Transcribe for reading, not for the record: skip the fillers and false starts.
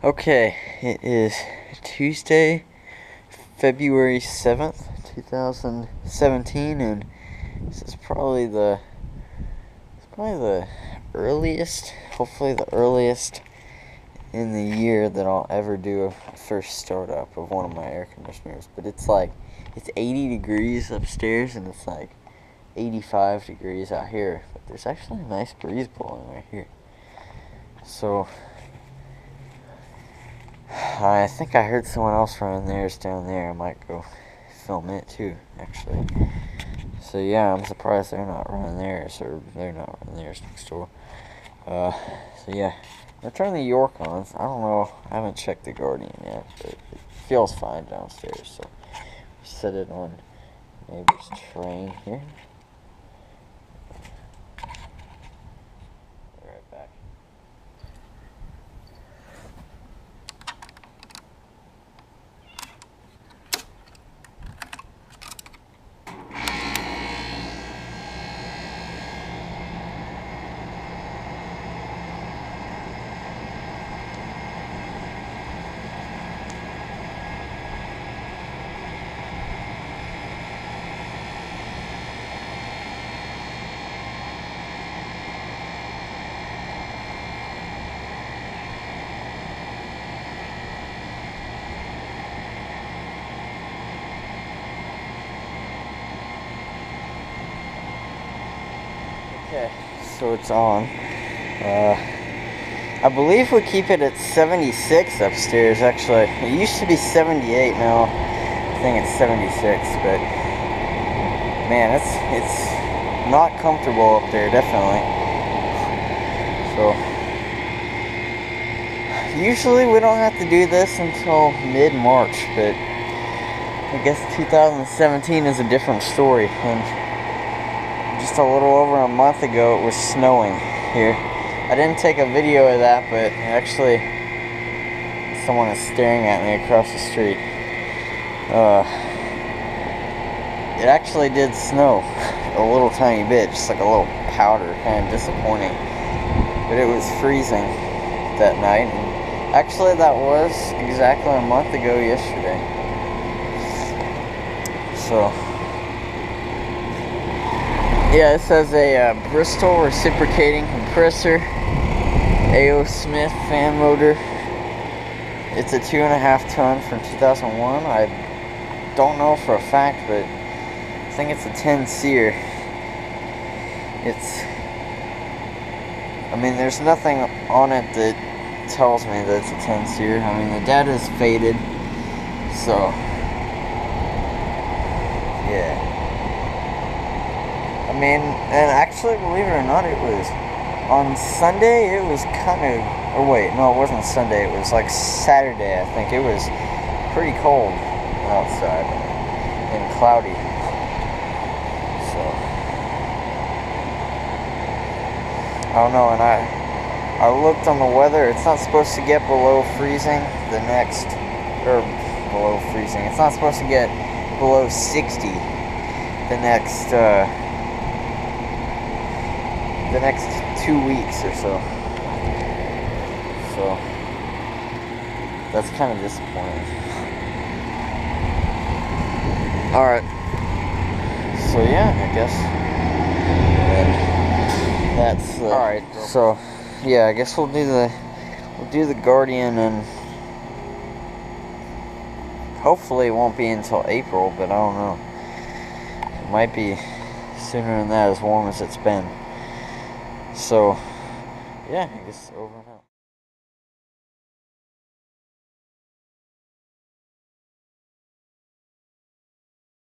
Okay, it is Tuesday, February 7th, 2017, and this is probably the earliest, hopefully the earliest in the year that I'll ever do a first startup of one of my air conditioners. But it's 80 degrees upstairs and it's like 85 degrees out here. But there's actually a nice breeze blowing right here. So I think I heard someone else running theirs down there. I might go film it too, actually. So yeah, I'm surprised they're not running theirs, or they're not running theirs next door. So yeah, I turned the York on. I don't know, I haven't checked the Guardian yet, but it feels fine downstairs. So set it on neighbor's train here. Be right back. Okay, so it's on. I believe we keep it at 76 upstairs, actually. It used to be 78, now I think it's 76, but man, it's not comfortable up there, definitely. So usually we don't have to do this until mid-March, but I guess 2017 is a different story. And just a little over a month ago, it was snowing here. I didn't take a video of that, but actually, someone is staring at me across the street. It actually did snow a little tiny bit, just like a little powder, kind of disappointing. But it was freezing that night. And actually, that was exactly a month ago yesterday. So yeah, this has a Bristol reciprocating compressor, A.O. Smith fan motor. It's a 2.5 ton from 2001. I don't know for a fact, but I think it's a 10 SEER. I mean, there's nothing on it that tells me that it's a 10 SEER. I mean, the data's faded, so yeah. I mean, and actually, believe it or not, it was on Sunday. It was kind of, or wait, no, it wasn't Sunday. It was like Saturday, I think. It was pretty cold outside and cloudy. So I don't know. And I looked on the weather. It's not supposed to get below freezing below freezing. It's not supposed to get below 60 the next 2 weeks or so. So that's kind of disappointing. Alright. So yeah, I guess that's alright. So yeah, I guess we'll do the Guardian, and hopefully it won't be until April, but I don't know. It might be sooner than that, as warm as it's been. So, yeah, I guess over and out.